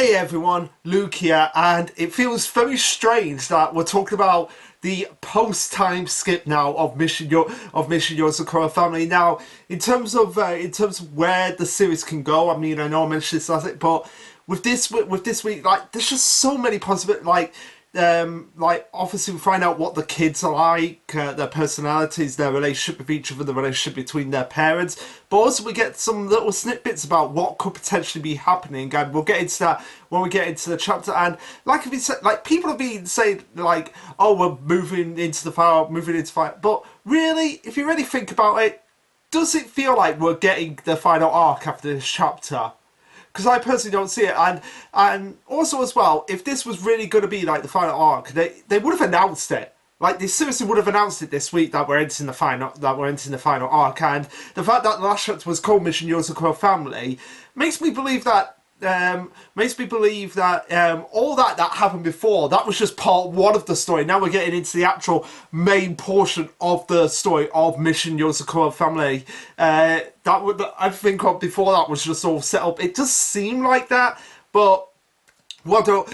Hey everyone, Luke here, and it feels very strange that we're talking about the post-time skip now of Mission Yozakura Family. Now, in terms of where the series can go, I mean, I know I mentioned this last week, but with this week, like, there's just so many possibilities. Like obviously we find out what the kids are like, their personalities, their relationship with each other, the relationship between their parents, but also we get some little snippets about what could potentially be happening, and we'll get into that when we get into the chapter. And like we said, like, people have been saying like, oh, we're moving into the fire, but really, if you really think about it, does it feel like we're getting the final arc after this chapter? Because I personally don't see it, and also as well, if this was really going to be like the final arc, they would have announced it. Like, they seriously would have announced it this week that we're entering the final arc. And the fact that the last chapter was called Mission Yozakura Family makes me believe that all that happened before, that was just part one of the story. Now we're getting into the actual main portion of the story of Mission Yozakura Family. I think before that was just all set up. It does seem like that, but what do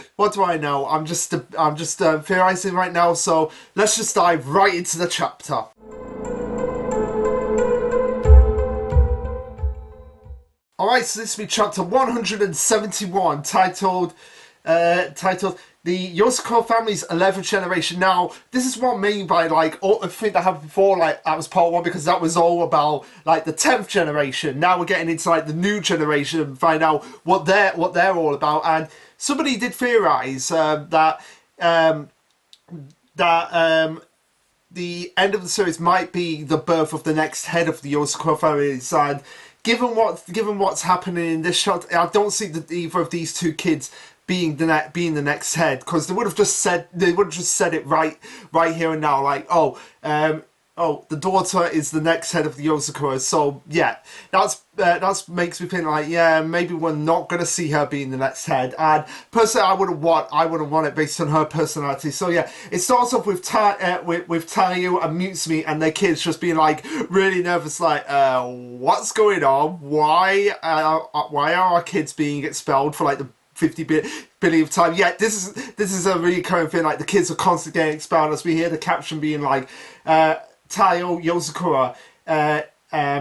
I know? I'm just theorizing right now. So let's just dive right into the chapter. Alright, so this will be chapter 171, titled The Yozakura Family's 11th Generation. Now, this is what I mean by, like, all the thing that happened before, like, that was part one, because that was all about, like, the 10th generation. Now we're getting into, like, the new generation and find out what they're all about. And somebody did theorize that the end of the series might be the birth of the next head of the Yozakura families. And given what's happening in this shot, I don't see that either of these two kids being the next head, because they would have just said it right here and now, like, the daughter is the next head of the Yozakura. So yeah, that's makes me think like, yeah, maybe we're not gonna see her being the next head. And personally, I wouldn't want it based on her personality. So yeah, it starts off with Tayu and Mutsumi and their kids just being like really nervous, like, what's going on? Why are our kids being expelled for like the 50 billionth time? Yeah, this is a recurring thing. Like, the kids are constantly getting expelled, as we hear the caption being like, Tayo Yozakura,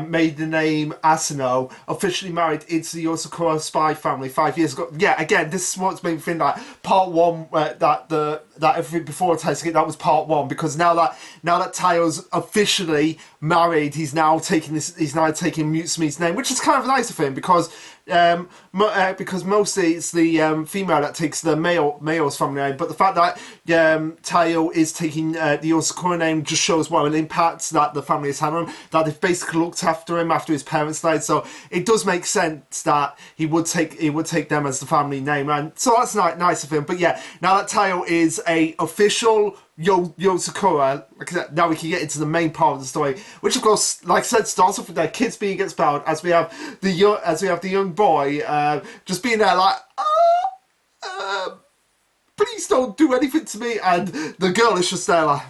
made the name Asano, officially married into the Yozakura spy family 5 years ago. Yeah, again, this is what's made me think that part one, that everything before Taisuke, that was part one, because now that Tayo's officially married, he's now taking Mutsumi's name, which is kind of nice of him, because mostly it's the female that takes the male's family name, but the fact that Tayo is taking the Yozakura name just shows what an impact that the family has had on him, that they've basically looked after him after his parents died. So it does make sense that he would take them as the family name, and so that's nice of him. But yeah, now that Tayo is a official Yozakura, like I said, now we can get into the main part of the story, which of course, like I said, starts off with their kids being expelled, as we have the young boy just being there like, please don't do anything to me, and the girl is just there like,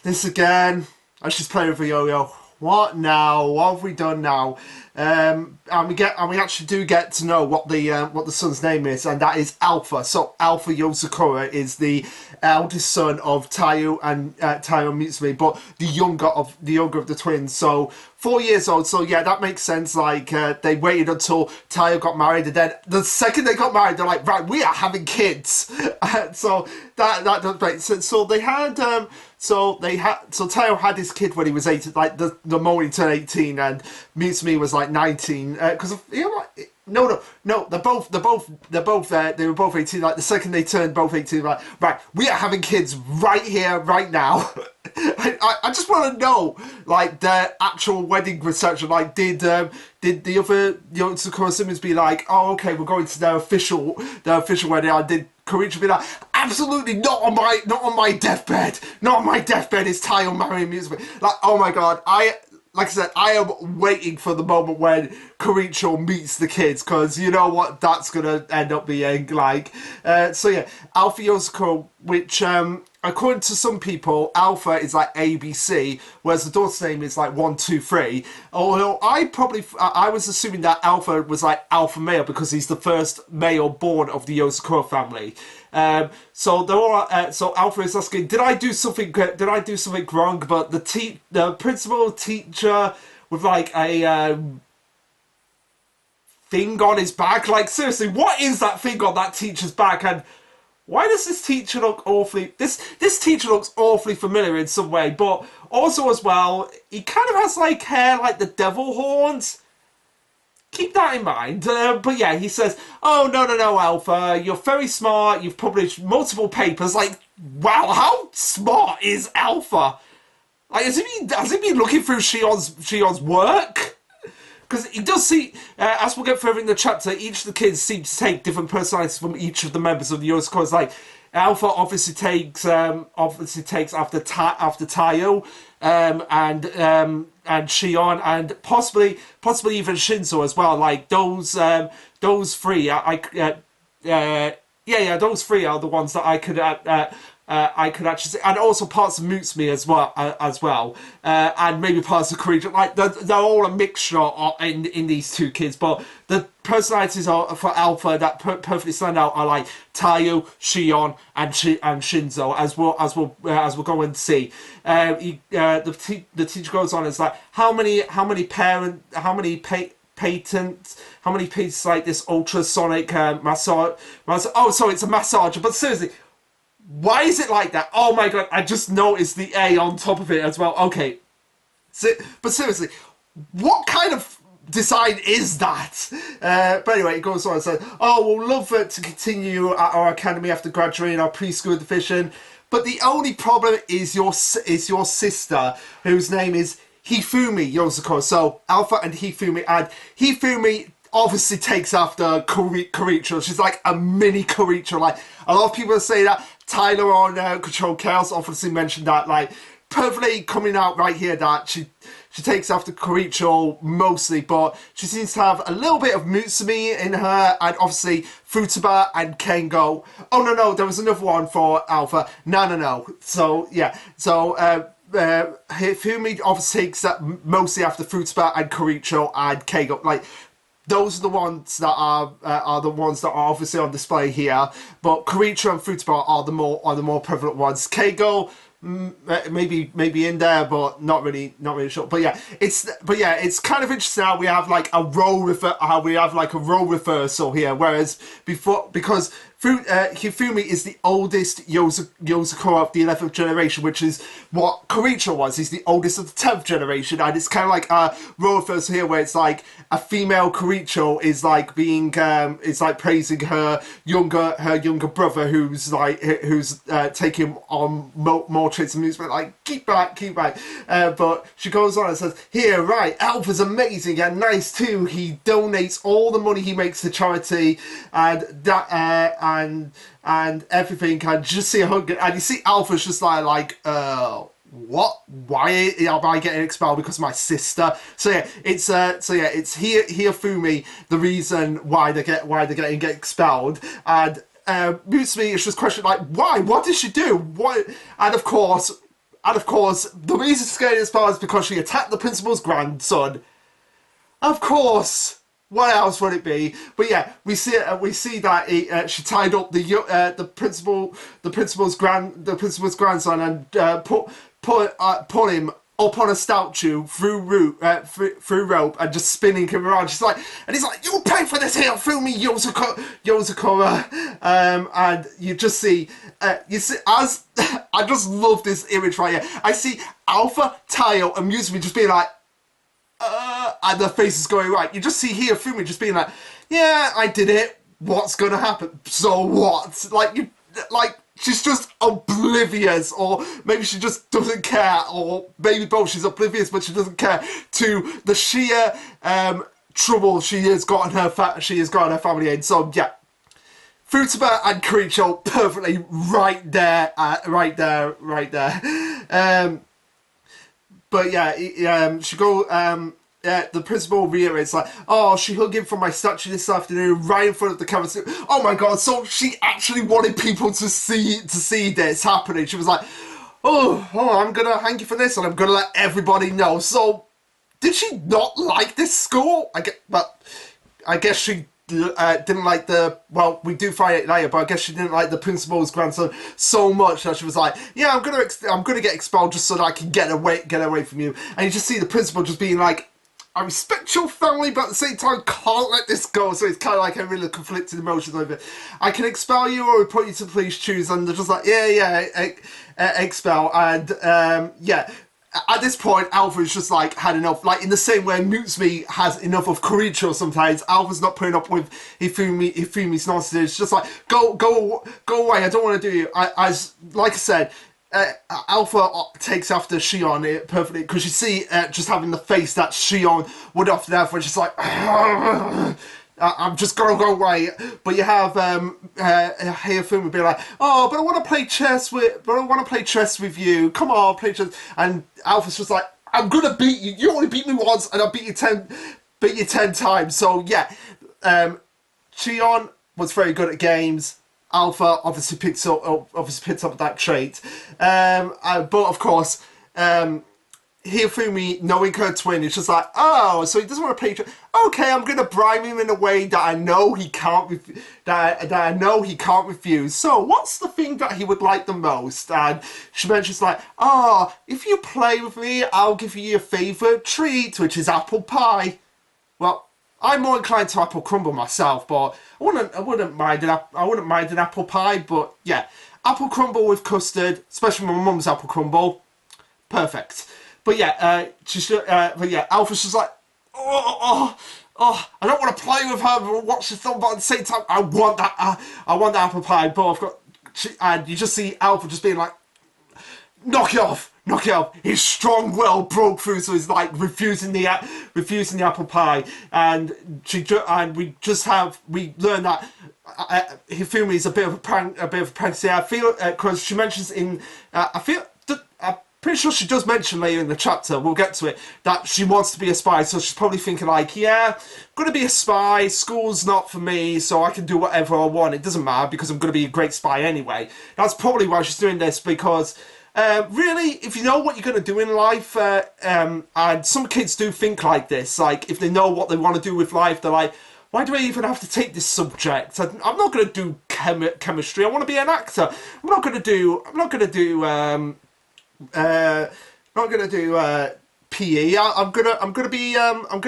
this again. I was just playing with a yo-yo. What now? What have we done now? And we actually do get to know what the son's name is, and that is Alpha. So Alpha Yozakura is the eldest son of Tayo and Mutsumi, but the younger of the twins. So 4 years old. So yeah, that makes sense. Like, they waited until Tayo got married, and then the second they got married, they're like, right, we are having kids. So that does make sense. So they had so Tayo had his kid when he was 18, like the moment he turned 18, and Mutsumi was like 19, because no, they were both 18. Like, the second they turned both 18, like, right, we are having kids right here, right now. I just want to know, like, their actual wedding reception. Like, did the other Yozakura siblings be like, oh, okay, we're going to their official wedding? And did Koichi be like, absolutely not on my deathbed. Not on my deathbed is Tayo marrying Mutsumi. Like, oh my god, like I said, I am waiting for the moment when Koricho meets the kids, because you know what that's going to end up being like. So yeah, Alpha Yozakura which according to some people, Alpha is like ABC, whereas the daughter's name is like 1, 2, 3. Although I was assuming that Alpha was like Alpha male because he's the first male born of the Yozakura family. So Alpha is asking, did I do something wrong? But the principal teacher with like a thing on his back, like seriously, what is that thing on that teacher's back? And why does this teacher look awfully... This teacher looks awfully familiar in some way, but also as well, he kind of has like hair like the devil horns. Keep that in mind. But yeah, he says, oh, no, Alpha, you're very smart, you've published multiple papers. Like, wow, how smart is Alpha? Like, has he been looking through Shion's work? Because he does see, as we'll get further in the chapter, each of the kids seem to take different personalities from each of the members of the Yozakura. Like, Alpha obviously takes after Tayo, and Shion, and possibly even Shinzo as well. Like those three, those three are the ones that I could actually say, and also parts of Mutsumi as well, and maybe parts of Korea. Like they're all a mixture in these two kids, but the personalities for Alpha that perfectly stand out are like Tayo, Shion, and Shinzo, as we'll go and see. The teacher goes on. It's like how many patents like this ultrasonic massage. Oh, sorry, it's a massager. But seriously, why is it like that? Oh my god, I just noticed the A on top of it as well. Okay. But seriously, what kind of design is that? But anyway, it goes on and says, oh, we'll love it to continue at our academy after graduating our preschool division. But the only problem is your sister, whose name is Hifumi Yozakura. So, Alpha and Hifumi obviously takes after Koricho. She's like a mini Koricho. Like, a lot of people say that. Tyler on Control Chaos obviously mentioned that, like, perfectly coming out right here that she takes after Koricho mostly, but she seems to have a little bit of Mutsumi in her, and obviously Futaba and Kengo. Oh no, there was another one for Alpha. No. So yeah, Hifumi obviously takes that mostly after Futaba and Koricho and Kengo. Like, those are the ones that are the ones that are obviously on display here. But Koricho and Futaba are the more prevalent ones. Keigo, maybe in there, but not really sure. But yeah, it's kind of interesting how we have like a role reversal here, whereas before, because Hifumi is the oldest Yozakura of the 11th generation, which is what Koricho was. He's the oldest of the 10th generation, and it's kind of like a role reversal here, where it's like a female Koricho is like being it's like praising her younger brother, who's taking on more traits of music, like keep back. But she goes on and says, here, right, Alpha's amazing and nice too. He donates all the money he makes to charity, and that and everything, and just see a hug, and you see Alpha's just like what? Why am I getting expelled because of my sister? So yeah, it's Hifumi the reason why they're getting expelled, and Mutsumi is just questioning like, why? What did she do? What? And of course, the reason she's getting expelled is because she attacked the principal's grandson. Of course. What else would it be? But yeah, we see that she tied up the principal's grandson and put him up on a statue through rope and just spinning him around. She's like, and he's like, "You'll pay for this here through me, Yozakura." And you see as I just love this image right here. I see Alpha, Tayo, and Mutsumi just being like, and their faces going right. You just see Hifumi just being like, yeah, I did it. What's gonna happen? So what? Like she's just oblivious, or maybe she just doesn't care, or maybe both. She's oblivious, but she doesn't care to the sheer trouble she has got in her family in. So yeah, Futaba and Koricho perfectly right there. But yeah, the principal reiterates like, oh, she hung him from my statue this afternoon right in front of the camera. Oh my god, so she actually wanted people to see this happening. She was like, I'm gonna hang you for this and I'm gonna let everybody know. So did she not like this school? I guess she didn't like the, well, we do find it later, but I guess she didn't like the principal's grandson so much that she was like, yeah, I'm gonna get expelled just so that I can get away from you. And you just see the principal just being like, I respect your family, but at the same time, can't let this go. So it's kind of like a really conflicted emotions over it. I can expel you or report you to the police, choose. And they're just like, expel. And, yeah. At this point, Alpha's just like had enough. Like in the same way Mutsumi has enough of Koricho sometimes, Alpha's not putting up with Hifumi's nonsense. It's just like go away. I don't want to do you. Like I said, Alpha takes after Shion perfectly because you see just having the face that Shion would often have, which is like. I'm just gonna go away, but you have Hifumi be like, oh, but I want to play chess with you. Come on, play chess. And Alpha's just like, I'm gonna beat you. You only beat me once, and I'll beat you 10 times. So yeah, Shion was very good at games. Alpha obviously picks up that trait, but of course, Hifumi, knowing her twin, is just like, oh, so he doesn't want to play. Okay, I'm gonna bribe him in a way that I know he can't refuse. So, what's the thing that he would like the most? And she mentions like, oh, if you play with me, I'll give you your favourite treat, which is apple pie. Well, I'm more inclined to apple crumble myself, but I wouldn't mind an apple pie. But yeah, apple crumble with custard, especially my mum's apple crumble, perfect. But yeah, Alpha's just like, I don't want to play with her but watch the film, but at the same time, I want that apple pie. But I've got, and you just see Alpha just being like, knock it off. His strong will broke through, so he's like refusing the apple pie, and we learn that Hifumi is a bit of a prank. I feel because she mentions in pretty sure she does mention later in the chapter, we'll get to it, that she wants to be a spy, so she's probably thinking like, yeah, I'm going to be a spy, school's not for me, so I can do whatever I want, it doesn't matter, because I'm going to be a great spy anyway. That's probably why she's doing this, because, really, if you know what you're going to do in life, and some kids do think like this, like, if they know what they want to do with life, they're like, why do I even have to take this subject? I'm not going to do chemistry, I want to be an actor. I'm not going to do PE. I'm gonna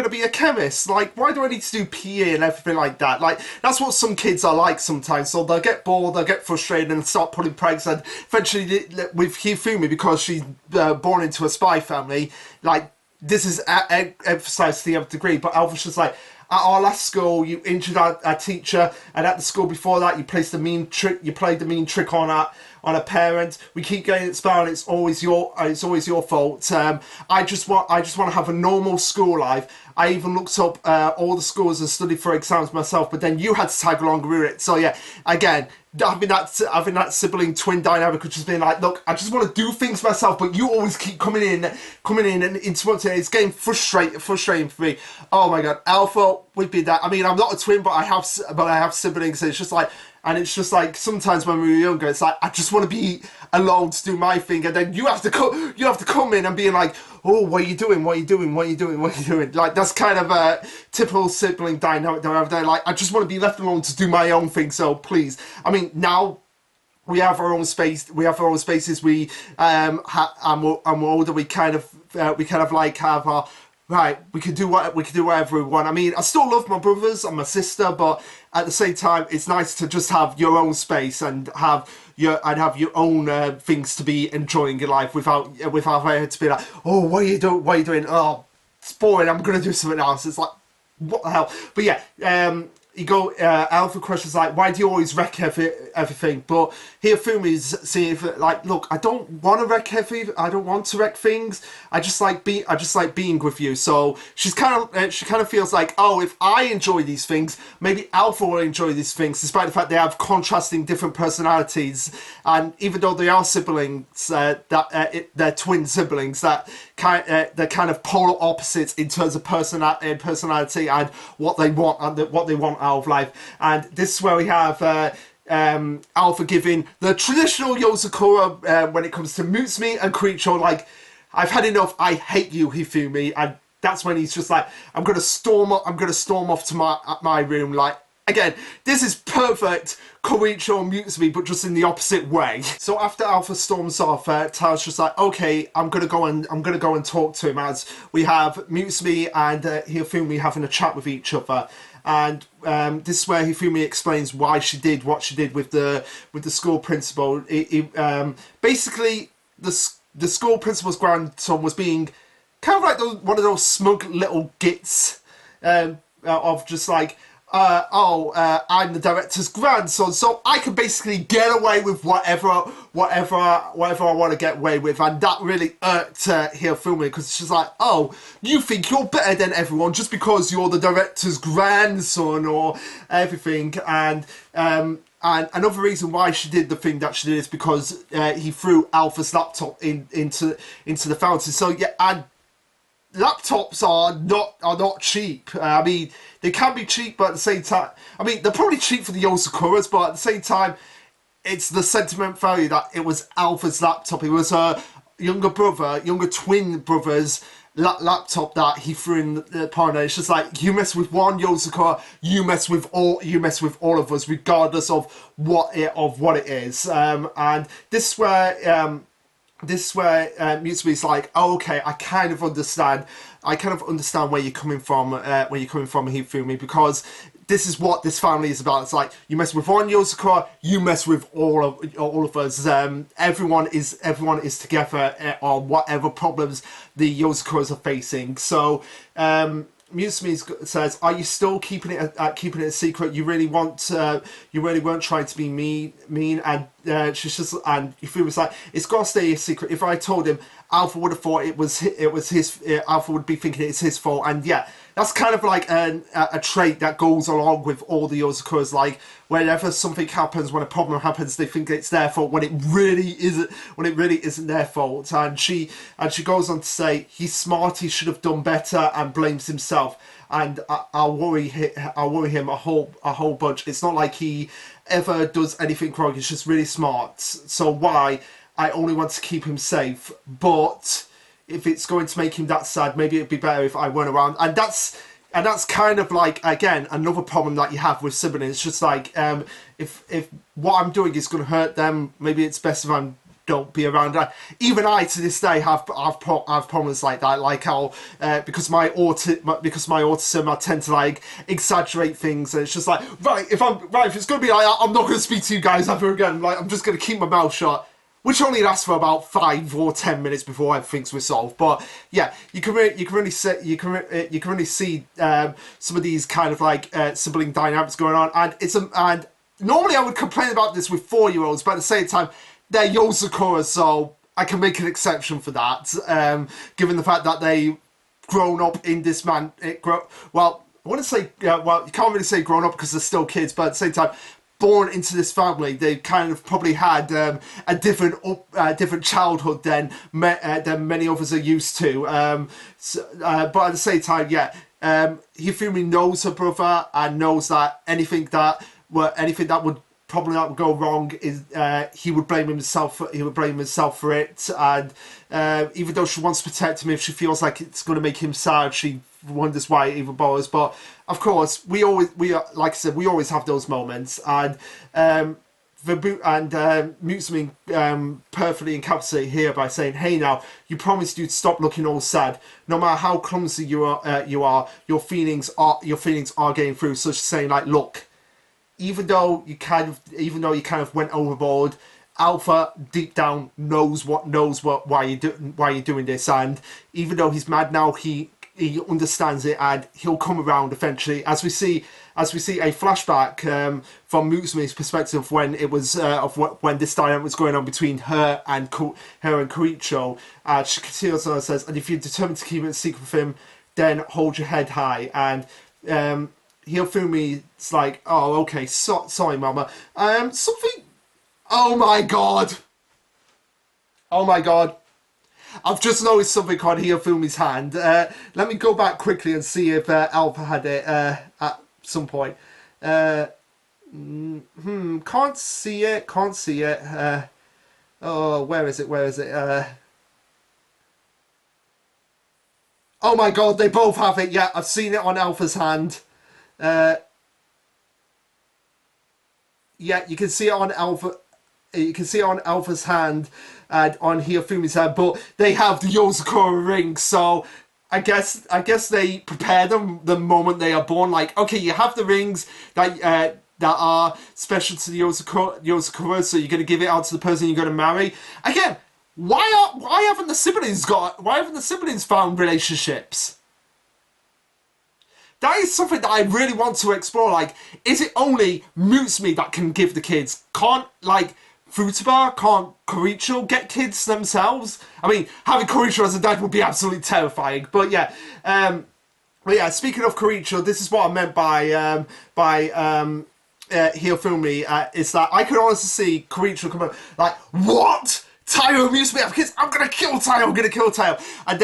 be a chemist. Like, why do I need to do PE and everything like that? Like, that's what some kids are like sometimes. So they'll get bored, they'll get frustrated, and start pulling pranks. And eventually, with Hifumi, because she's born into a spy family, like this is emphasized to the nth degree. But Alpha's just like, at our last school, you injured our teacher, and at the school before that, you played the mean trick on a parent. We keep getting expelled. It's always your fault. I just want to have a normal school life. I even looked up all the schools and studied for exams myself, but then you had to tag along with it. So yeah, again, having that sibling twin dynamic, which has been like, look, I just want to do things myself, but you always keep coming in and interrupting. It's getting frustrating for me. Oh my god, Alpha would be that. I mean, I'm not a twin, but I have siblings. So it's just like. And it's just like, sometimes when we were younger, it's like, I just want to be alone to do my thing. And then you have to come in and being like, oh, what are you doing? Like, that's kind of a typical sibling dynamic that I have there. Like, I just want to be left alone to do my own thing. So please. I mean, now we have our own space. We have our own spaces. We, and we're older. We kind of like have our, right, we can do whatever we want. I mean, I still love my brothers and my sister, but at the same time, it's nice to just have your own space and have your own things to be enjoying your life without having to be like, oh, what are you doing? Oh, it's boring. I'm gonna do something else. It's like, what the hell? But yeah, Alpha questions like, why do you always wreck everything? But here Fumi's saying, like, look, I don't want to wreck I don't want to wreck things. I just like being with you. So she kind of feels like, oh, if I enjoy these things, maybe Alpha will enjoy these things, despite the fact they have contrasting different personalities. And even though they are siblings, they're twin siblings, they're kind of polar opposites in terms of personality and what they want out of life. And this is where we have Alpha giving the traditional Yozakura when it comes to Mutsumi and Creature, like, I've had enough, I hate you, Hifumi. And that's when he's just like, I'm gonna storm off to my room. Like, again, this is perfect Koichiro Mutsumi, but just in the opposite way. So after Alpha storms off, Tao's just like, okay, I'm gonna go and talk to him, as we have Mutsumi and Hifumi having a chat with each other. And this is where Hifumi explains why she did what she did with the school principal. Basically, the school principal's grandson was being kind of like one of those smug little gits of just like, I'm the director's grandson, so I can basically get away with whatever I want to get away with. And that really irked Hifumi, because she's like, oh, you think you're better than everyone just because you're the director's grandson or everything. And another reason why she did the thing that she did is because he threw Alpha's laptop into the fountain. So yeah, and laptops are not cheap. I mean, they can be cheap, but at the same time, I mean, they're probably cheap for the Yozakuras, but at the same time, it's the sentiment value that it was Alpha's laptop. It was her younger twin brother's laptop that he threw in the pond. It's just like, you mess with one Yozakura, you mess with all of us, regardless of what it is. And this is where Mutsumi's like, oh, okay, I kind of understand where you're coming from, Hifumi, because this is what this family is about. It's like, you mess with one Yozakura, you mess with all of us. Everyone is together on whatever problems the Yozakuras are facing. So Mutsumi says, "Are you still keeping it a secret? You really weren't trying to be mean." And she's just, and Yufuma's like, "It's gotta stay a secret. If I told him, Alpha would have thought it was his. Alpha would be thinking it's his fault." And yeah, that's kind of like a trait that goes along with all the Yozakuras. Like, whenever something happens, when a problem happens, they think it's their fault when it really isn't their fault. And she goes on to say, he's smart, he should have done better, and blames himself. And I'll worry him a whole bunch. It's not like he ever does anything wrong. He's just really smart. So why? I only want to keep him safe, but if it's going to make him that sad, maybe it'd be better if I weren't around. And that's kind of like, again, another problem that you have with Sibling. It's just like, if what I'm doing is going to hurt them, maybe it's best if I don't be around. Even I, to this day, have problems like that. Like how because my autism, I tend to like exaggerate things, and it's just like, if it's going to be like, I'm not going to speak to you guys ever again. Like, I'm just going to keep my mouth shut. Which only lasts for about 5 or 10 minutes before everything's resolved. But yeah, you can really see some of these kind of like sibling dynamics going on, and normally I would complain about this with 4-year-olds, but at the same time they're Yozakura, so I can make an exception for that, given the fact that they've grown up in this man. Well, I wouldn't say you can't really say grown up because they're still kids, but at the same time, born into this family, they kind of probably had a different childhood than many of us are used to. But at the same time, yeah, Hifumi knows her brother and knows that anything that would go wrong is he would blame himself. He would blame himself for it. And even though she wants to protect him, if she feels like it's going to make him sad, she wonders why it even bothers. But of course, we always have those moments, and Mutsumi perfectly encapsulated here by saying, "Hey, now you promised you'd stop looking all sad. No matter how clumsy you are, your feelings are getting through." So she's saying, like, look, even though you kind of went overboard, Alpha deep down knows why you're doing this, and even though he's mad now, he understands it, and he'll come around eventually. As we see as we see a flashback from Mutsume's perspective when it was when this dynamic was going on between her and Koichiro. Shikatsuya says, and if you're determined to keep it a secret from him, then hold your head high. And Hirofumi's like, oh, okay, sorry, Mama. Something. Oh my god. Oh my god. I've just noticed something on Hirofumi's hand. Let me go back quickly and see if Alpha had it at some point. Can't see it. Can't see it. Oh, where is it? Where is it? Oh my god, they both have it. Yeah, I've seen it on Alpha's hand. Yeah, you can see it on Alpha. You can see it on Alpha's hand and on Hirofumi's hand, but they have the Yozakura ring, so I guess they prepare them the moment they are born. Like, okay, you have the rings that are special to the Yozakura, so you're gonna give it out to the person you're gonna marry. Again, why haven't the siblings found relationships? That is something that I really want to explore. Like, is it only Mutsume that can give the kids? Can't, like, Futaba, can't Koichiro get kids themselves? I mean, having Koichiro as a dad would be absolutely terrifying. But yeah, speaking of Koichiro, this is what I meant by Hirofumi, is that I could honestly see Koichiro come up, like, what? Taiyo Mutsume have kids? I'm gonna kill Taiyo, I'm gonna kill Taiyo. And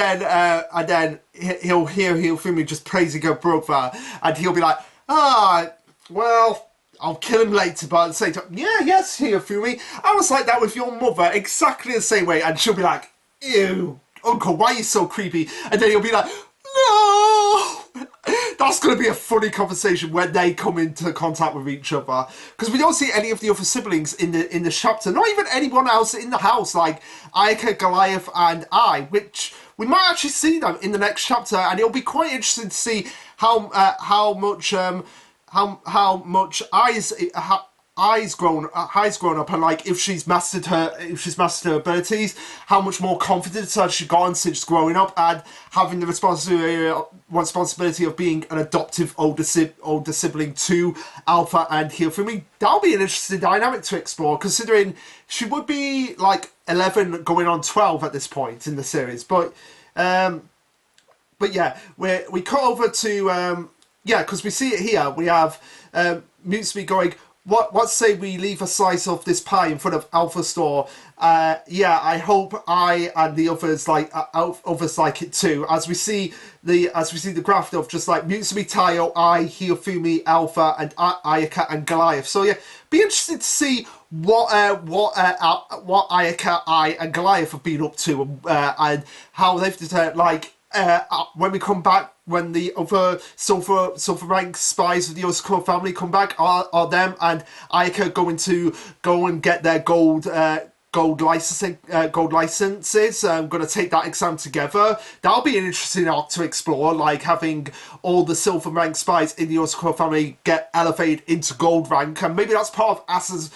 then he'll hear Hirofumi just praising her brother, and he'll be like, well, I'll kill him later, but at the same time, yes, Hirofumi, I was like that with your mother, exactly the same way. And she'll be like, ew, Uncle, why are you so creepy? And then he'll be like, no! That's going to be a funny conversation when they come into contact with each other, because we don't see any of the other siblings in the chapter, not even anyone else in the house, like Ayaka, Goliath, and I, which we might actually see them in the next chapter, and it'll be quite interesting to see how much Ai's grown up, and like if she's mastered her abilities, how much more confidence has she gotten since growing up and having the responsibility of being an adoptive older sibling to Alpha and Hirofumi. That'll be an interesting dynamic to explore, considering she would be like 11 going on 12 at this point in the series. But yeah, we cut over to because we see it here. We have Mutsume going, What say we leave a slice of this pie in front of Alpha's store? I hope I and the others like it too. As we see the graph of just like Mutsume, Taiyo, I, Hirofumi, Alpha, and Ayaka and Goliath. So yeah, be interested to see what Ayaka, I, and Goliath have been up to, and how they've determined, like. When we come back, when the other silver rank spies of the Yozakura family come back, are them and Ayaka going to go and get their gold licenses? I'm going to take that exam together. That'll be an interesting arc to explore, like having all the silver rank spies in the Yozakura family get elevated into gold rank, and maybe that's part of Asa's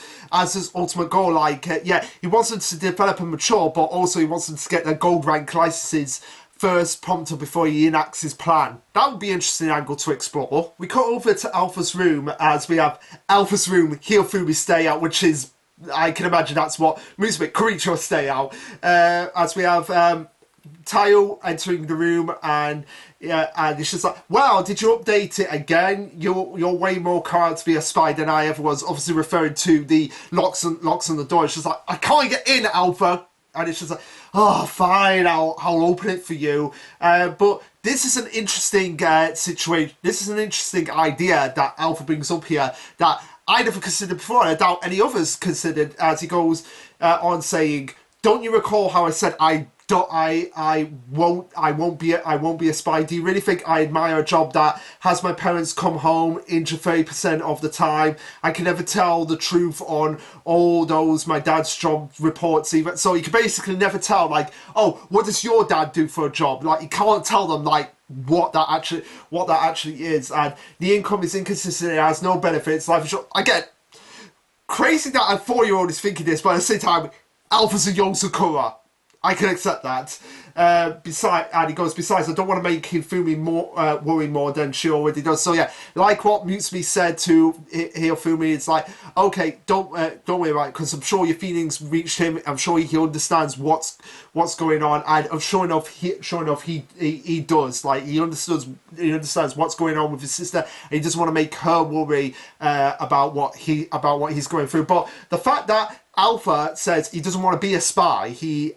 ultimate goal. Like, he wants them to develop and mature, but also he wants them to get their gold rank licenses first prompted before he enacts his plan. That would be an interesting angle to explore. We cut over to Alpha's room as we have Alpha's room, Hirofumi stay out, which is, I can imagine that's what Mutsume Koichiro stay out. As we have Taiyo entering the room, and it's just like, wow, did you update it again? You're way more current to be a spy than I ever was. Obviously referring to the locks on the door. It's just like, I can't get in, Alpha. And it's just like, oh, fine, I'll open it for you. But this is an interesting situation. This is an interesting idea that Alpha brings up here that I never considered before, and I doubt any others considered, as he goes on saying, don't you recall how I said I won't be a spy? Do you really think I admire a job that has my parents come home injured 30% of the time? I can never tell the truth on all those my dad's job reports even. So you can basically never tell, like, oh, what does your dad do for a job? Like, you can't tell them, like, what that actually is, and the income is inconsistent. It has no benefits. Life insurance. Again, crazy that a 4-year-old is thinking this, but at the same time, Alpha's a Yozakura. I can accept that. And he goes, besides, I don't want to make Hifumi more worry more than she already does. So yeah, like what Mutsumi said to Hifumi, it's like, okay, don't worry about it, because I'm sure your feelings reached him. I'm sure he understands what's going on, and sure enough, he does. Like he understands what's going on with his sister, and he doesn't want to make her worry about what he's going through. But the fact that Alpha says he doesn't want to be a spy, he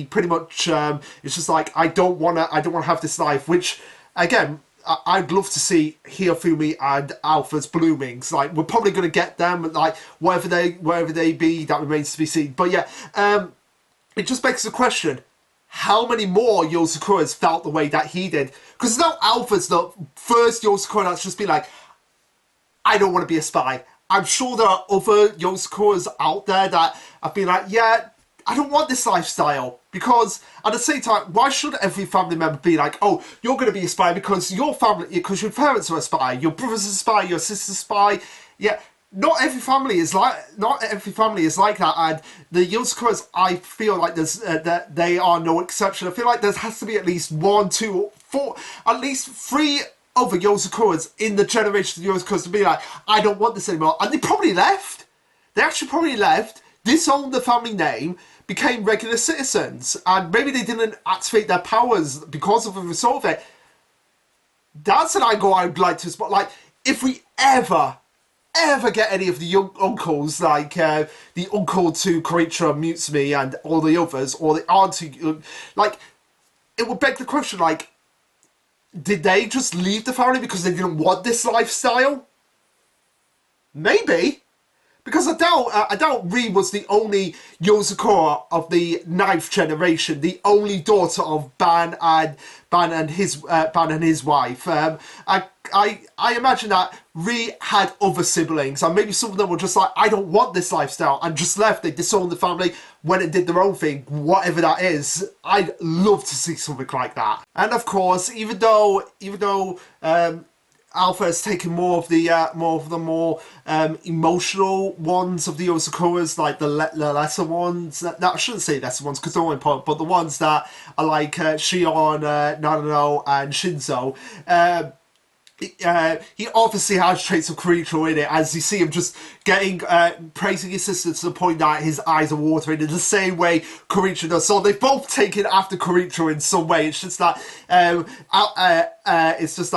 pretty much it's just like, I don't want to have this life, which again, I'd love to see Hifumi and Alpha's bloomings. Like, we're probably going to get them, like wherever they be, that remains to be seen. But yeah, it just begs the question: how many more Yozakuras felt the way that he did? Because now Alpha's the first Yozakura that's just been like, I don't want to be a spy. I'm sure there are other Yozakuras out there that have been like, yeah, I don't want this lifestyle. Because at the same time, why should every family member be like, oh, you're going to be a spy because your parents are a spy, your brother's a spy, your sister's a spy. Yeah, not every family is like that, and the Yozakuras, I feel like that they are no exception. I feel like there has to be at least 1, 2, 4, at least 3 other Yozakuras in the generation of Yozakuras to be like, I don't want this anymore. And they probably left. They actually probably left, disowned the family name, became regular citizens, and maybe they didn't activate their powers because of the result of it. That's an angle I would like to spot. Like, if we ever get any of the young uncles, like the uncle to Koichiro, Mutsumi, and all the others, or the auntie, like, it would beg the question, like, did they just leave the family because they didn't want this lifestyle? Maybe. Because I doubt Ri was the only Yozakura of the 9th generation, the only daughter of Ban and his wife. I imagine that Ri had other siblings, and maybe some of them were just like, I don't want this lifestyle, and just left. They disowned the family, went and did their own thing, whatever that is. I'd love to see something like that. And of course, even though Alpha has taken more of the more emotional ones of the Yozakuras, like the lesser ones. That I shouldn't say lesser ones because they're all important, but the ones that are like Shion, Nanano, and Shinzo. He obviously has traits of Koichiro in it, as you see him just getting praising his sister to the point that his eyes are watering in the same way Koichiro does. So they've both taken after Koichiro in some way. It's just that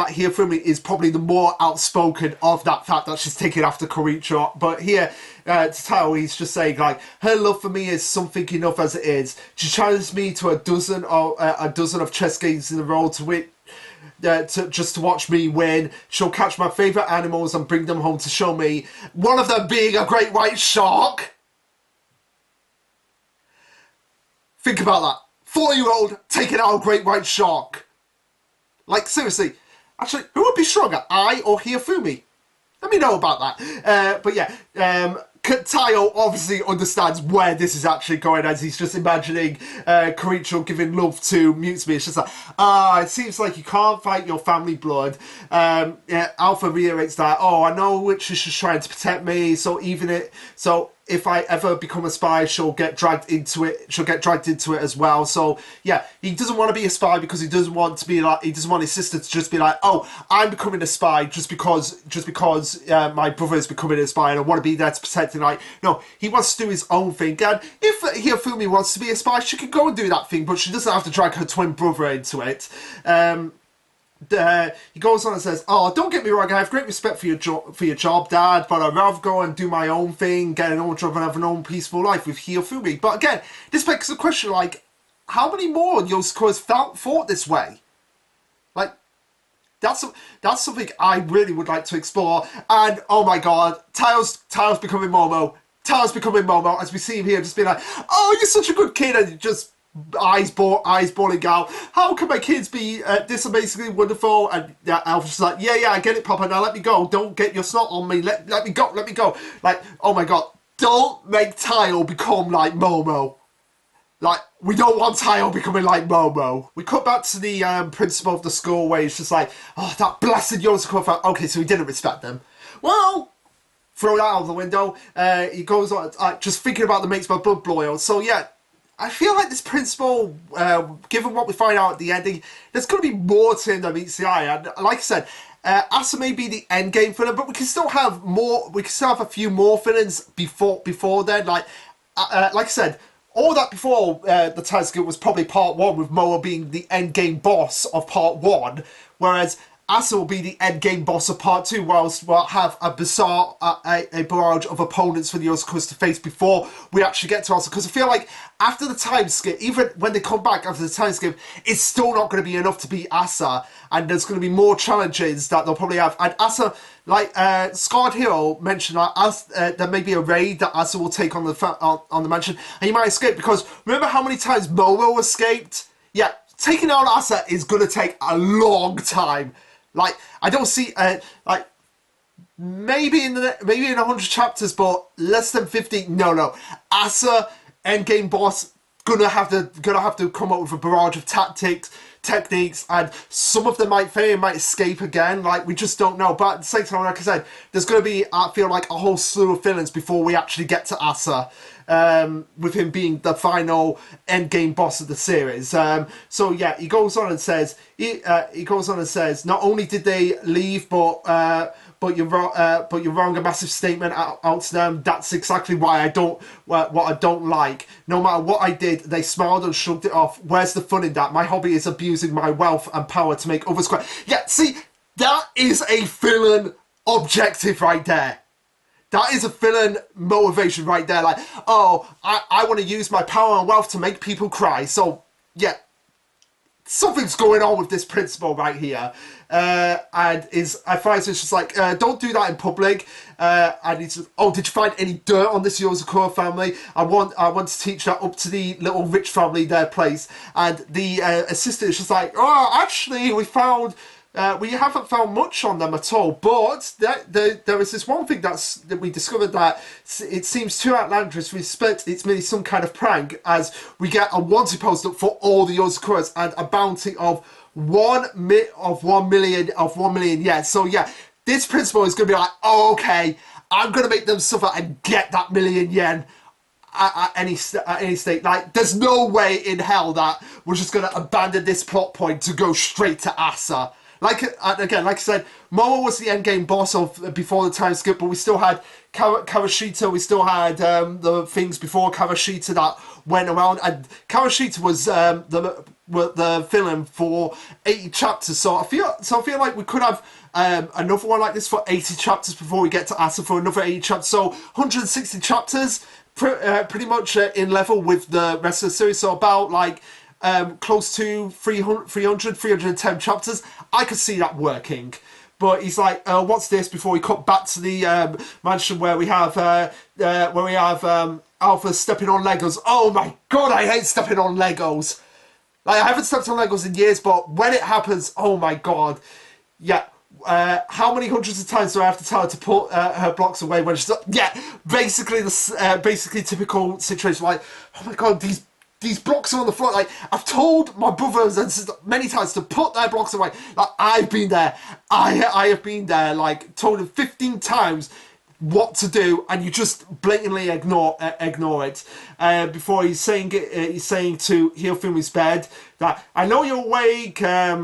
Hifumi is probably the more outspoken of that fact that she's taken after Koichiro. But here, to Tao, he's just saying like, her love for me is something enough as it is. She challenges me to a dozen of chess games in a row to win. To watch me win. She'll catch my favourite animals and bring them home to show me. One of them being a great white shark. Think about that. 4-year-old taking out a great white shark. Like, seriously. Actually, who would be stronger, I or Hifumi? Let me know about that. But yeah, Tayo obviously understands where this is actually going, as he's just imagining Koichiro giving love to Mutsumi. It's just like, it seems like you can't fight your family blood. Yeah, Alpha reiterates that, I know Witch is just trying to protect me, so if I ever become a spy, she'll get dragged into it. She'll get dragged into it as well. So yeah, he doesn't want to be a spy because he doesn't want to be like. He doesn't want his sister to just be like, I'm becoming a spy just because my brother is becoming a spy and I want to be there to protect him. Like, no, he wants to do his own thing. And if Hifumi wants to be a spy, she can go and do that thing, but she doesn't have to drag her twin brother into it. He goes on and says, don't get me wrong, I have great respect for your job, Dad, but I'd rather go and do my own thing, get an own job and have an own peaceful life with Hifumi. But again, this begs the question, like, how many more Yozakuras thought this way? Like, that's something I really would like to explore. And, oh my god, Tao's becoming Momo. Tao's becoming Momo, as we see him here just being like, you're such a good kid, and just eyes balling out. How can my kids be this amazingly wonderful? And Alpha's just like, yeah, I get it, Papa. Now let me go. Don't get your snot on me. Let me go. Like, oh my god, don't make Tayo become like Momo. Like, we don't want Tayo becoming like Momo. We cut back to the principal of the school where he's just like, that blasted Yozakura. Okay, so he didn't respect them. Well, throw that out of the window. He goes on, just thinking about the makes my blood boil. So yeah, I feel like this principal, given what we find out at the ending, there's going to be more to him than meets the eye. And like I said, Asa may be the end game villain, but we can still have more. We can still have a few more villains before then. Like I said, all that before the time skip was probably part one, with Moa being the end game boss of part one, whereas Asa will be the end game boss of part two, whilst we'll have a bizarre, a barrage of opponents for the Yozakuras to face before we actually get to Asa. Because I feel like after the time skip, even when they come back after the time skip, it's still not going to be enough to beat Asa, and there's going to be more challenges that they'll probably have. And Asa, like Scarred Hero mentioned, there may be a raid that Asa will take on the mansion, and he might escape. Because remember how many times Momo escaped? Yeah, taking out Asa is going to take a long time. Like, I don't see, maybe in 100 chapters, but less than 50. No. Asa, endgame boss, gonna have to come up with a barrage of techniques, and some of them might fail, might escape again. Like, we just don't know. But at the same time, like I said, there's gonna be, I feel like, a whole slew of villains before we actually get to Asa. With him being the final endgame boss of the series. So yeah, he goes on and says, not only did they leave, but you're wrong. A massive statement out to them. That's exactly why what I don't like. No matter what I did, they smiled and shrugged it off. Where's the fun in that? My hobby is abusing my wealth and power to make others cry. Yeah, see, that is a villain objective right there. That is a villain motivation right there. Like, oh, I want to use my power and wealth to make people cry. So, yeah, something's going on with this principal right here. And I find it's just like, don't do that in public. And he's just, oh, did you find any dirt on this Yozakura family? I want to teach that up to the little rich family, their place. And the assistant is just like, oh, actually, we haven't found much on them at all, but there is this one thing that we discovered that it seems too outlandish. We suspect it's maybe some kind of prank, as we get a wanted post up for all the Yozakuras and a bounty of 1 million yen. So yeah, this principal is going to be like, oh, okay, I'm going to make them suffer and get that 1 million yen. At any state. Like, there's no way in hell that we're just going to abandon this plot point to go straight to Asa. Like, again, like I said, Momo was the endgame boss of before the time skip, but we still had Kawashita, we still had the things before Kawashita that went around, and Kawashita was the villain for 80 chapters. So I feel like we could have another one like this for 80 chapters before we get to Asa for another 80 chapters. So 160 chapters, pretty much in level with the rest of the series. So about like close to 310 chapters. I could see that working. But he's like, what's this? Before we cut back to the mansion where we have Alpha stepping on Legos. Oh my god, I hate stepping on Legos. Like, I haven't stepped on Legos in years, but when it happens, oh my god. Yeah. How many hundreds of times do I have to tell her to put her blocks away when she's... Yeah, basically typical situation. Like, oh my god, these blocks are on the floor. Like, I've told my brothers and sisters many times to put their blocks away. Like, I've been there. I have been there. Like, told them 15 times what to do, and you just blatantly ignore it. Before he's saying to Hirofumi's bed that, I know you're awake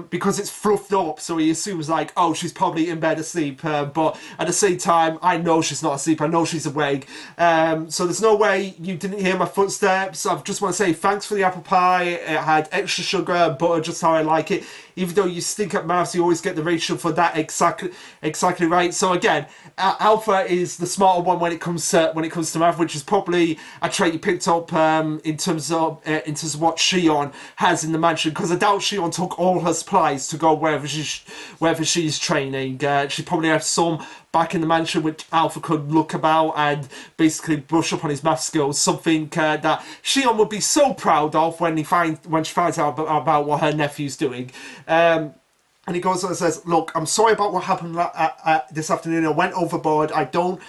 because it's fluffed up, so he assumes like, oh, she's probably in bed asleep, but at the same time, I know she's not asleep, I know she's awake, so there's no way you didn't hear my footsteps. I just want to say thanks for the apple pie. It had extra sugar and butter, just how I like it. Even though you stink at mouths, you always get the ratio for that exactly right. So again, Alpha is the smarter one when it comes to math, which is probably a trait you picked up in terms of what Shion has in the mansion, because I doubt Shion took all her supplies to go wherever she's training. She probably has some back in the mansion which Alpha could look about and basically brush up on his math skills, something that Shion would be so proud of when she finds out about what her nephew's doing. And he goes on and says, look, I'm sorry about what happened this afternoon. I went overboard. I do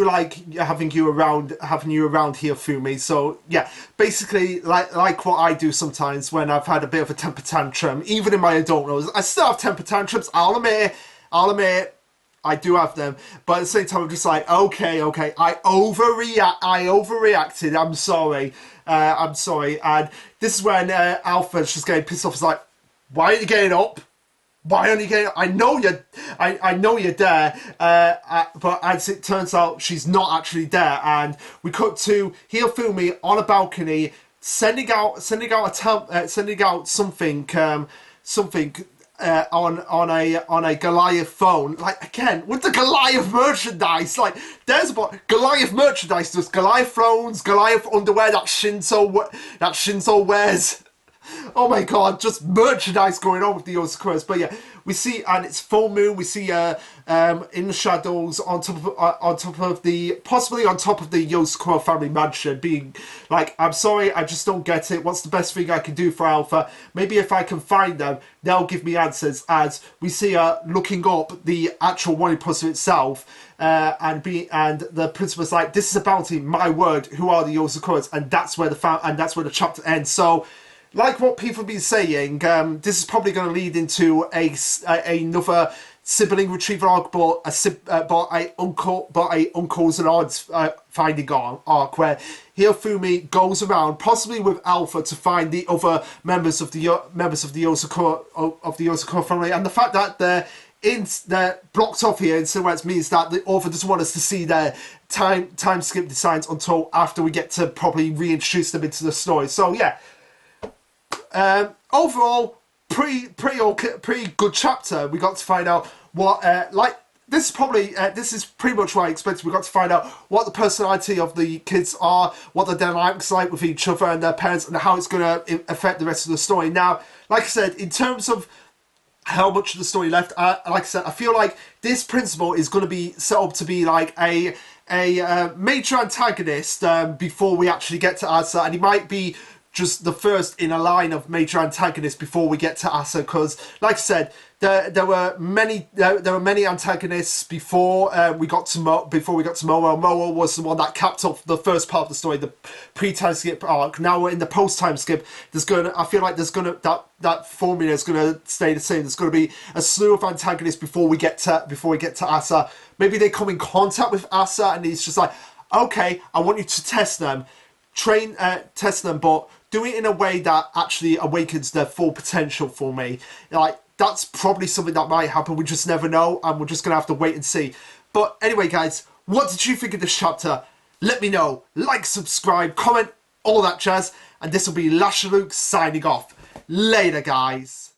like having you around here, Fumi. So yeah, basically like what I do sometimes when I've had a bit of a temper tantrum, even in my adult roles. I still have temper tantrums, I'll admit. I do have them, but at the same time, I'm just like, okay, I overreacted. I'm sorry, and this is when Alpha's just getting pissed off. It's like, why are you getting up? Why aren't you getting? I know you're, I know you're there, but as it turns out, she's not actually there. And we cut to Hifumi on a balcony, sending out something, on a Goliath phone. Like, again, with the Goliath merchandise, like, there's about Goliath merchandise. There's Goliath phones, Goliath underwear that Shinzo wears. Oh my god, just merchandise going on with the Yozakuras. But yeah, we see, and it's full moon. We see in the shadows on top of the, possibly on top of the Yozakura family mansion, being like, I'm sorry, I just don't get it. What's the best thing I can do for Alpha? Maybe if I can find them, they'll give me answers. As we see her looking up the actual wanted poster itself, and the principal's like, this is a bounty, my word, who are the Yozakuras? And that's where the chapter ends. So, like what people have been saying, this is probably going to lead into another sibling retrieval arc, but a uncles and odds finding arc where Hifumi goes around, possibly with Alpha, to find the other members of the Yozakura family, and the fact that they're blocked off here in silhouettes means that the author doesn't want us to see their time skip designs until after we get to properly reintroduce them into the story. So yeah. Overall, pretty good chapter. We got to find out what, this is pretty much what I expected. We got to find out what the personality of the kids are, what the dynamics like with each other and their parents, and how it's going to affect the rest of the story. Now, like I said, in terms of how much of the story left, like I said, I feel like this principal is going to be set up to be like a major antagonist before we actually get to Asa, and he might be just the first in a line of major antagonists before we get to Asa, because, like I said, there were many antagonists before we got to Moa. Moa was the one that capped off the first part of the story, the pre-time skip arc. Now we're in the post-time skip. I feel like that formula is gonna stay the same. There's gonna be a slew of antagonists before we get to Asa. Maybe they come in contact with Asa, and he's just like, okay, I want you to test them, test them, but do it in a way that actually awakens their full potential for me. Like, that's probably something that might happen. We just never know, and we're just gonna have to wait and see. But anyway, guys, what did you think of this chapter? Let me know. Like, subscribe, comment, all that jazz. And this will be Lasherluke signing off. Later, guys.